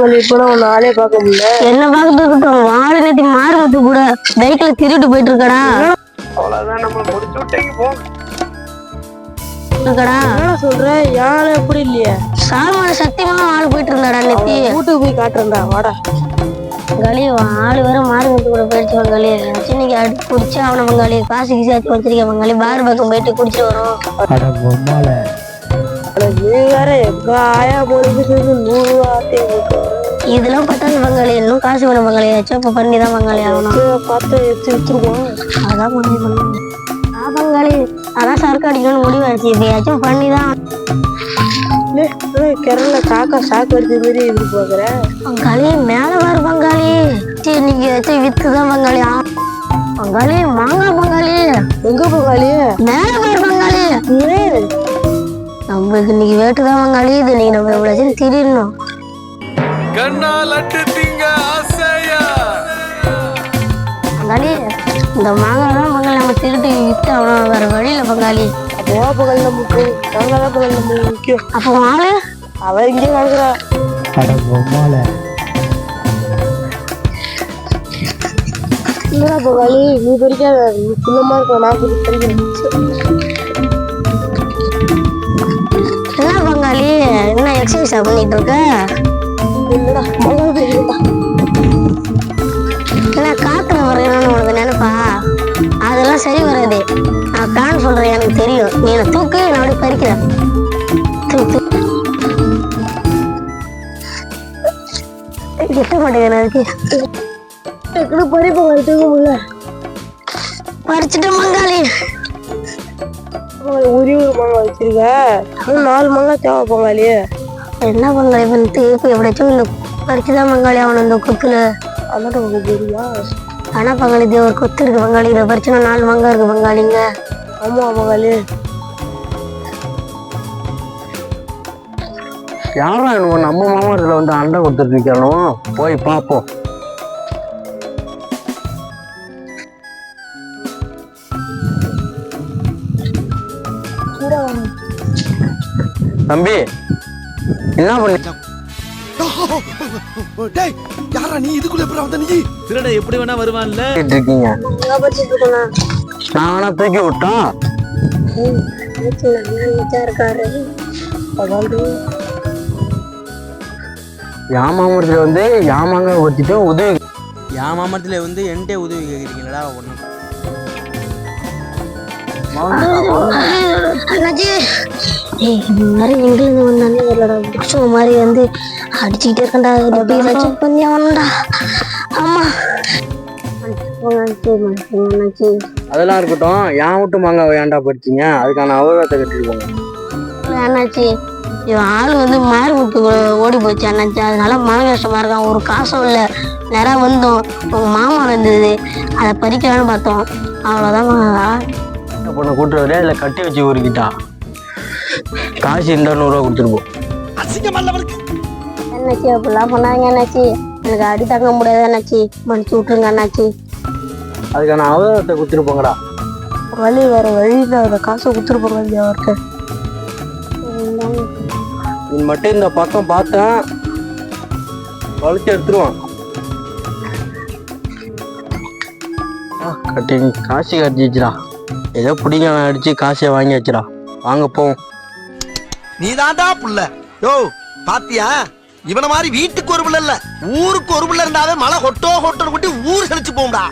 பங்காளி இப்ப உன்னை ஆளே பார்க்க முடியல. என்ன பார்த்துட்டு இருக்கட்டும், வாழை நேத்தி மாறுபட்டு கூட பைக்ல திருட்டு போயிட்டு இருக்கடா. அவ்வளவுதான், நம்ம முடிச்சு விட்டேங்க போ. இருக்கடா என்ன சொல்ற? யாரு எப்படி இல்லையே? சாமான சத்தியமா ஆள் போயிட்டு இருந்தாடா நேத்தி. வீட்டுக்கு போய் காட்டுறா வாடா. பங்காளி ஆளு வேற மாறுபட்டு கூட போயிடுச்சு பங்காளி. சின்னிக்கு அடி குடிச்சு அவனை பங்காளி காசுக்கு சேர்த்து வச்சிருக்கேன் பங்காளி. பார் பக்கம் போயிட்டு குடிச்சிட்டு வரும். நீ வேற எங்க ஆயா போயிட்டு 100 ரூபா இதெல்லாம் பத்தாது பங்காளி. இன்னும் காசு வேணும் பங்காளி. ஏச்சும் பண்ணிதான் பங்காளி ஆகணும். பார்த்து எடுத்து வச்சிருக்கோம். அதான் பங்காளி அதான் சரக்கு அடிக்கணும்னு முடிவாச்சு. இப்பயாச்சும் பண்ணிதான். கிரல காக்கா சாக்கு அடிச்ச மாதிரி இருக்கு பாக்குற பங்காளி. மேல வர பங்காளி. சரி நீங்க ஏதாச்சும் வித்துதான் பங்காளி. பங்காளி மாங்காய் பங்காளி. எங்க பங்காளி? மேல வர பங்காளி. நம்மளுக்கு இன்னைக்கு வேட்டுதான் பங்காளி. இது நீங்க நம்ம எவ்வளவு திடீர்னும் பங்காளி. இந்த மாங்காய் தான் பங்காளி நம்ம திருட்டு வித்து அவன வேற வழியில பங்காளி. அப்போ பகல் நமக்கு நாங்கதான் பகல் நம்ம முக்கியம். அப்போ ஆளு அவ இங்கே வாங்குறா. இல்லடா பகாலி, நீ பறிக்காத. நீ சின்னமா இருக்க, நான் பறிக்கிறேன். என்ன பங்காளி என்ன எக்ஸசைஸா பண்ணிட்டு இருக்க? இல்லடா மகன் பெரியடா. என்ன காத்துல வரையணும்னு உனக்கு நினைப்பா? அதெல்லாம் சரி வராது. நான் பிளான் சொல்றேன், எனக்கு தெரியும். நீ என்ன தூக்கு, நான் அப்படியே பறிக்கிறேன். எட்ட மாட்டேங்க அதுக்கு பறிப்ப தூக்க முடியல. பறிச்சுட்டேன் பங்காளி. ஒரே ஒரு மாங்காய் வச்சிருக்க, 4 மாங்காய் தேவை பங்காளி. என்ன பங்காளி பண்ணிட்டு இப்போ எப்படியாச்சும் இந்த பறிச்சுதான் பங்காளி அவனை இந்த கொத்துல. அதான் உங்களுக்கு தெரியா? ஆனா பங்காளி இது ஒரு கொத்து இருக்கு பங்காளி. இதை பறிச்சுனா 4 மாங்காய் இருக்கு பங்காளிங்க. ஆமா பங்காளி. யாரா நம்ம மாமாத்துல வந்து அண்டை கொடுத்துட்டு நிக்கணும், போய் பார்ப்போம். தம்பி என்ன பண்ண? டேய் யாரா நீ? இதுக்குள்ள எப்பற வந்த நீ? திருட எப்படி வேணா வருவான்ல இருக்கீங்க. நான் வேணா தூக்கி விட்டோம். யாமாமரத்துல வந்து யாமாங்க வச்சுட்டு உதவி. யாமாமரத்துல வந்து என்கிட்ட உதவி கேக்குறீங்களா? ஒண்ணு எங்கிருந்து வந்தாங்க மாதிரி வந்து அடிச்சுக்கிட்டே இருக்கண்டா. பண்ணி அவன்டா. ஆமா அதெல்லாம் இருக்கட்டும். ஏன் விட்டு மாங்காய் ஏன்டா படிச்சீங்க? அதுக்கான அவகாசத்தை கட்டிட்டு போங்க. அண்ணாச்சி இவன் ஆள் வந்து மாறுமுட்டு ஓடி போச்சு அண்ணாச்சி. அதனால மன கஷ்டமா இருக்கான். ஒரு காசும் இல்லை. நிறைய வந்தோம். உங்க மாமா இருந்தது, அதை பறிக்கலான்னு பார்த்தோம். அவ்வளோதான். பொண்ணை கூட்டு வரையா இல்லை கட்டி வச்சு ஊருக்கிட்டா? காசு இருந்தா 100 ரூபா கொடுத்துருப்போம். அண்ணாச்சி அப்படிலாம் பண்ணாங்க அண்ணாச்சி. எனக்கு அடி தாங்க முடியாது அண்ணாச்சி. மன்னிச்சு விட்டுருங்க அண்ணாச்சி. அதுக்கான அவகாசத்தை கொடுத்துருப்போங்கடா. வழி வேற வழியில அந்த காசை கொடுத்துருப்போங்க அவர்கிட்ட. நீ மட்டும் இந்த பக்கம் பார்த்தேன் வளைச்சு எடுத்துருவான். கட்டி காசு கட்டி வச்சுடா. ஏதோ பிடிங்க அடிச்சு காசையை வாங்கி வச்சுடா. வாங்க போவோம். நீ தாண்டா புள்ள. யோ பாத்தியா, இவன மாதிரி வீட்டுக்கு ஒரு புள்ள இல்ல, ஊருக்கு ஒரு புள்ள இருந்தாவே மழை கொட்டோ கொட்டோ கொட்டி ஊர் செழிச்சு போகும்டா.